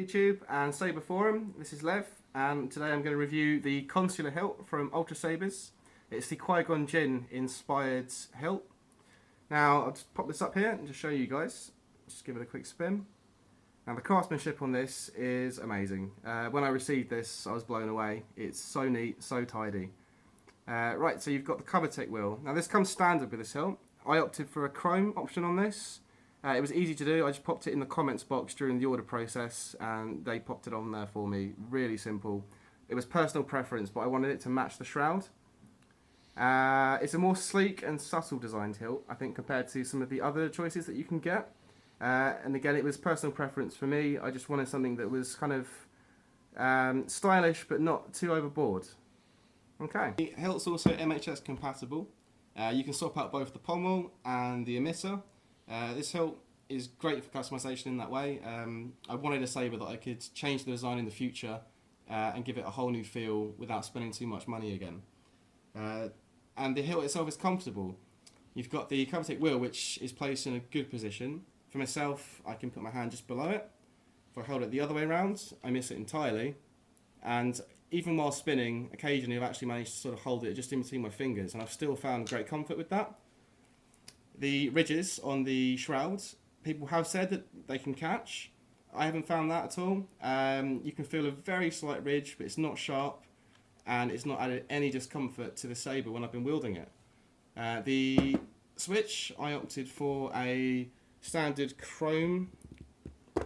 YouTube and Saber Forum. This is Lev, and today I'm going to review the Consular Hilt from Ultrasabers. It's the Qui-Gon Jinn inspired hilt. Now I'll just pop this up here and just show you guys. Just give it a quick spin. Now the craftsmanship on this is amazing. When I received this I was blown away. It's so neat, so tidy. Right, so you've got the cover tick wheel. Now this comes standard with this hilt. I opted for a chrome option on this. It was easy to do. I just popped it in the comments box during the order process and they popped it on there for me. Really simple. It was personal preference, but I wanted it to match the Shroud. It's a more sleek and subtle designed hilt, I think, compared to some of the other choices that you can get. And again, it was personal preference for me. I just wanted something that was kind of stylish but not too overboard. Okay. The hilt's also MHS compatible. You can swap out both the pommel and the emitter. This hilt is great for customization in that way. I wanted a saber that I could change the design in the future and give it a whole new feel without spending too much money again. And the hilt itself is comfortable. You've got the cover tick wheel, which is placed in a good position. For myself, I can put my hand just below it. If I hold it the other way around, I miss it entirely. And even while spinning, occasionally I've actually managed to sort of hold it just in between my fingers, and I've still found great comfort with that. The ridges on the shrouds, people have said that they can catch. I haven't found that at all. You can feel a very slight ridge, but it's not sharp, and it's not added any discomfort to the saber when I've been wielding it. The switch, I opted for a standard chrome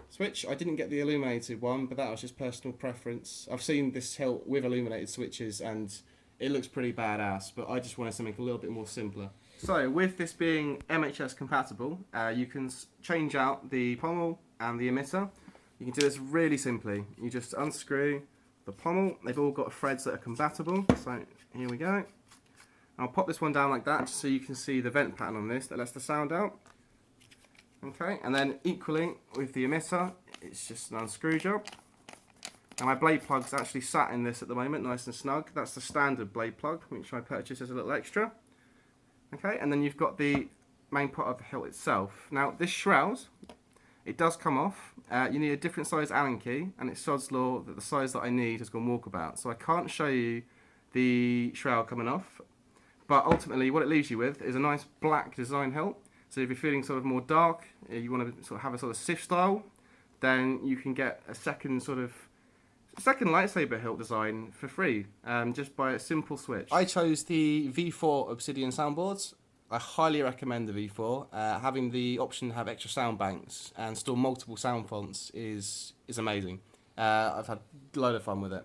switch. I didn't get the illuminated one, but that was just personal preference. I've seen this hilt with illuminated switches and it looks pretty badass, but I just wanted something a little bit more simpler. So with this being MHS compatible, you can change out the pommel and the emitter. You can do this really simply. You just unscrew the pommel. They've all got threads that are compatible. So here we go. I'll pop this one down like that just so you can see the vent pattern on this that lets the sound out. Okay, and then equally with the emitter, it's just an unscrew job. Now my blade plug's actually sat in this at the moment, nice and snug. That's the standard blade plug, which I purchased as a little extra. Okay, and then you've got the main part of the hilt itself. Now this shroud, it does come off. You need a different size Allen key, and it's sod's law that the size that I need has gone walkabout. So I can't show you the shroud coming off, but ultimately what it leaves you with is a nice black design hilt. So if you're feeling sort of more dark, you want to sort of have a sort of Sith style, then you can get a second lightsaber hilt design for free, just by a simple switch. I chose the V4 Obsidian soundboards. I highly recommend the V4. Having the option to have extra sound banks and store multiple sound fonts is amazing. I've had a load of fun with it.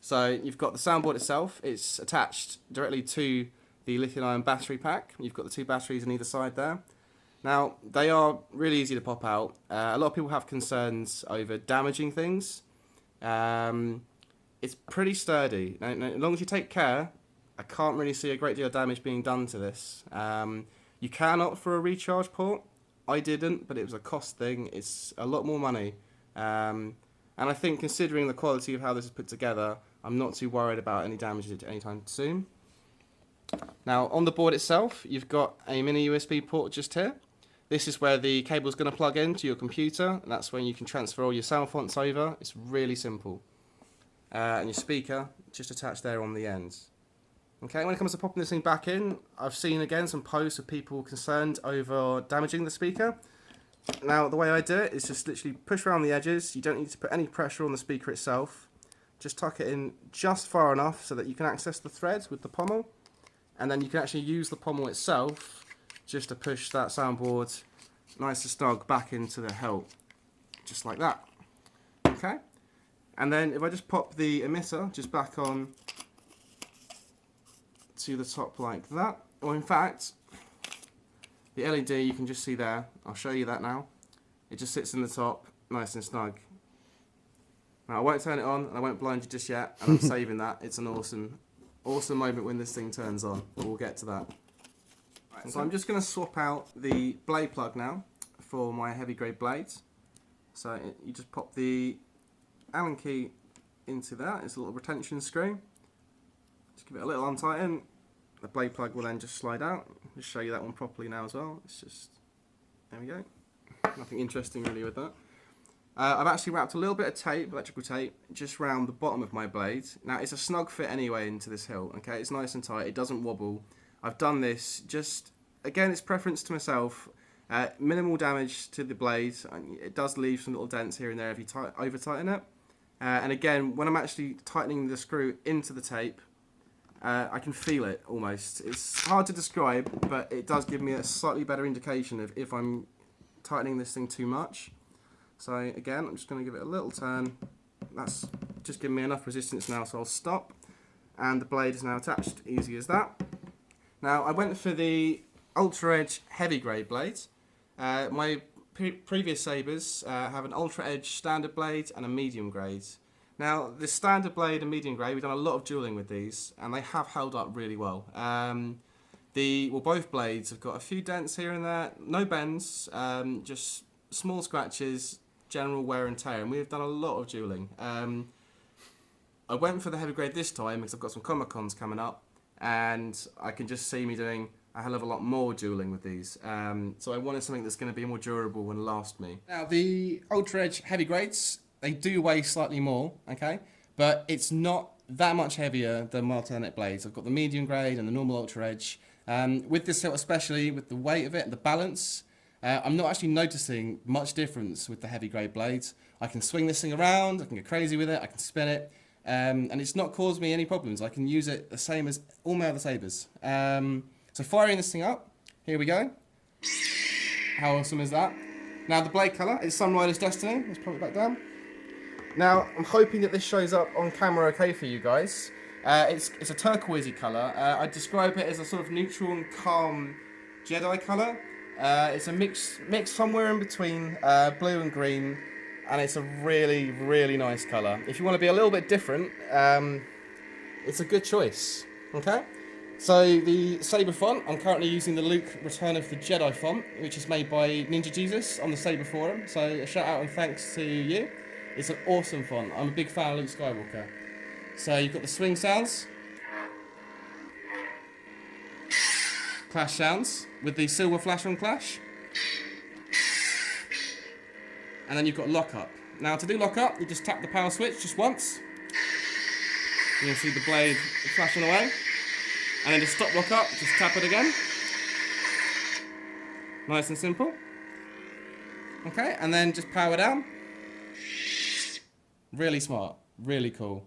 So you've got the soundboard itself. It's attached directly to the lithium-ion battery pack. You've got the two batteries on either side there. Now, they are really easy to pop out. A lot of people have concerns over damaging things. It's pretty sturdy. Now, as long as you take care, I can't really see a great deal of damage being done to this. You can opt for a recharge port. I didn't, but it was a cost thing. It's a lot more money. And I think considering the quality of how this is put together, I'm not too worried about any damage anytime soon. Now, on the board itself, you've got a mini USB port just here. This is where the cable is going to plug into your computer, and that's when you can transfer all your sound fonts over. It's really simple. And your speaker just attached there on the ends. Okay, when it comes to popping this thing back in, I've seen again some posts of people concerned over damaging the speaker. Now, the way I do it is just literally push around the edges. You don't need to put any pressure on the speaker itself. Just tuck it in just far enough so that you can access the threads with the pommel. And then you can actually use the pommel itself just to push that soundboard nice and snug back into the hilt, just like that. Okay, and then if I just pop the emitter just back on to the top like that, or in fact, the LED you can just see there, I'll show you that now. It just sits in the top, nice and snug. Now I won't turn it on and I won't blind you just yet, and I'm saving that. It's an awesome moment when this thing turns on, but we'll get to that. Right, so I'm just going to swap out the blade plug now for my heavy grade blades. So you just pop the Allen key into that. It's a little retention screw. Just give it a little untighten. The blade plug will then just slide out. I'll just show you that one properly now as well. It's just, there we go. Nothing interesting really with that. I've actually wrapped a little bit of tape, electrical tape, just around the bottom of my blade. Now it's a snug fit anyway into this hilt, okay? It's nice and tight, it doesn't wobble. I've done this just, again, it's preference to myself. Minimal damage to the blade. It does leave some little dents here and there if you over tighten it. And again, when I'm actually tightening the screw into the tape, I can feel it almost. It's hard to describe, but it does give me a slightly better indication of if I'm tightening this thing too much. So again, I'm just going to give it a little turn. That's just giving me enough resistance now, so I'll stop. And the blade is now attached, easy as that. Now I went for the Ultra Edge heavy grade blades. My previous sabers have an Ultra Edge standard blade and a medium grade. Now the standard blade and medium grade, we've done a lot of dueling with these, and they have held up really well. Both blades have got a few dents here and there, no bends, just small scratches, general wear and tear, and we've done a lot of dueling. I went for the heavy grade this time because I've got some Comic Cons coming up, and I can just see me doing a hell of a lot more dueling with these. So I wanted something that's going to be more durable and last me. Now the Ultra Edge heavy grades, they do weigh slightly more, okay, but it's not that much heavier than my alternate blades. I've got the medium grade and the normal Ultra Edge. With this hilt especially, with the weight of it and the balance, I'm not actually noticing much difference with the heavy grade blades. I can swing this thing around, I can get crazy with it, I can spin it, and it's not caused me any problems. I can use it the same as all my other sabers. So firing this thing up, here we go. How awesome is that? Now the blade colour is Sunrider's Destiny. Let's pop it back down. Now I'm hoping that this shows up on camera okay for you guys. It's a turquoisey colour. I'd describe it as a sort of neutral and calm Jedi colour. It's a mix somewhere in between blue and green, and it's a really, really nice colour. If you want to be a little bit different, it's a good choice. Okay? So the saber font, I'm currently using the Luke Return of the Jedi font, which is made by Ninja Jesus on the Saber forum. So a shout out and thanks to you. It's an awesome font. I'm a big fan of Luke Skywalker. So you've got the swing sounds, clash sounds with the silver flash on clash, and then you've got lock up. Now to do lock up, you just tap the power switch just once. You'll see the blade flashing away, and then to stop lock up, just tap it again. Nice and simple. Okay, and then just power down. Really smart, really cool.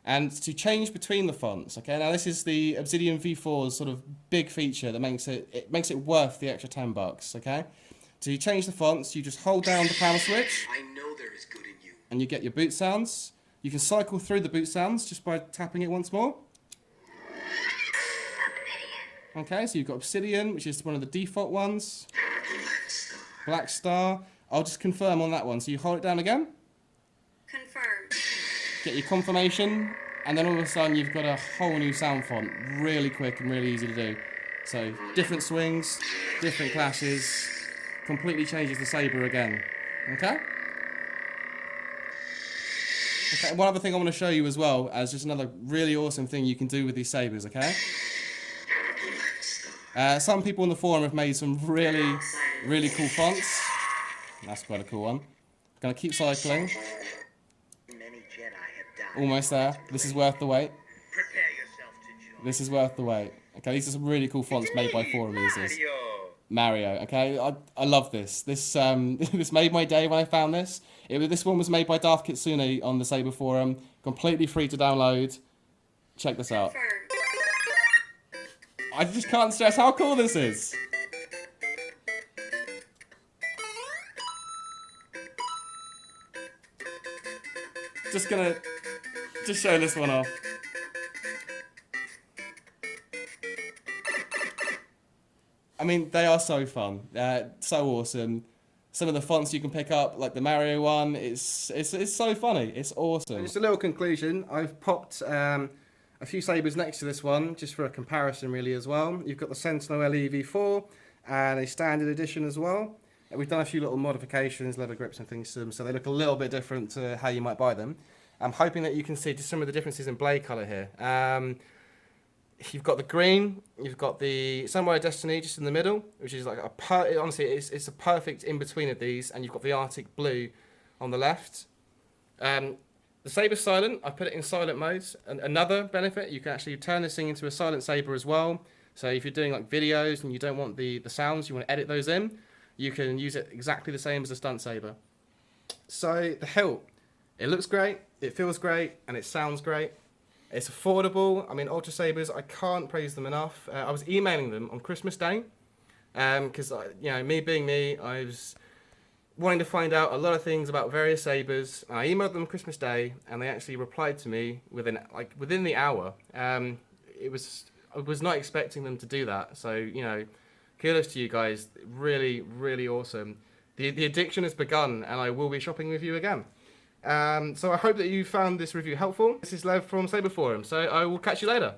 And to change between the fonts, okay, now this is the Obsidian V4's sort of big feature that makes it worth the extra $10, okay? To change the fonts, you just hold down the power switch. I know there is good in you. And you get your boot sounds. You can cycle through the boot sounds just by tapping it once more. Okay, so you've got Obsidian, which is one of the default ones. Black Star. I'll just confirm on that one. So you hold it down again. Confirm. Get your confirmation, and then all of a sudden you've got a whole new sound font. Really quick and really easy to do. So different swings, different clashes, completely changes the saber again. Okay? Okay, one other thing I want to show you as well, as just another really awesome thing you can do with these sabers, okay? Some people on the forum have made some really, really cool fonts. That's quite a cool one. Gonna keep cycling. Almost there. This is worth the wait. Prepare yourself to join. This is worth the wait. Okay, these are some really cool fonts made by forum users. Mario. Okay, I love this. This this made my day when I found this. This one was made by Darth Kitsune on the Saber forum. Completely free to download. Check this out. Confirm. I just can't stress how cool this is. Just gonna show this one off. I mean, they are so fun, so awesome. Some of the fonts you can pick up, like the Mario one, it's so funny. It's awesome. Just a little conclusion. I've popped a few sabers next to this one, just for a comparison, really, as well. You've got the Sentinel LE V4 and a standard edition as well. We've done a few little modifications, leather grips and things to them, so they look a little bit different to how you might buy them. I'm hoping that you can see just some of the differences in blade colour here. You've got the green, you've got the Sunrider Destiny just in the middle, which is like honestly, it's a perfect in-between of these, and you've got the Arctic blue on the left. The saber's silent. I put it in silent mode. And another benefit, you can actually turn this thing into a silent saber as well. So if you're doing like videos and you don't want the sounds, you want to edit those in, you can use it exactly the same as a stunt saber. So the hilt, it looks great, it feels great, and it sounds great. It's affordable. I mean, Ultrasabers, I can't praise them enough. I was emailing them on Christmas Day because, you know, me being me, I was wanting to find out a lot of things about various sabers. I emailed them Christmas Day, and they actually replied to me within the hour. I was not expecting them to do that. So, you know, kudos to you guys. Really, really awesome. The addiction has begun, and I will be shopping with you again. So I hope that you found this review helpful. This is Lev from Saber Forum, so I will catch you later.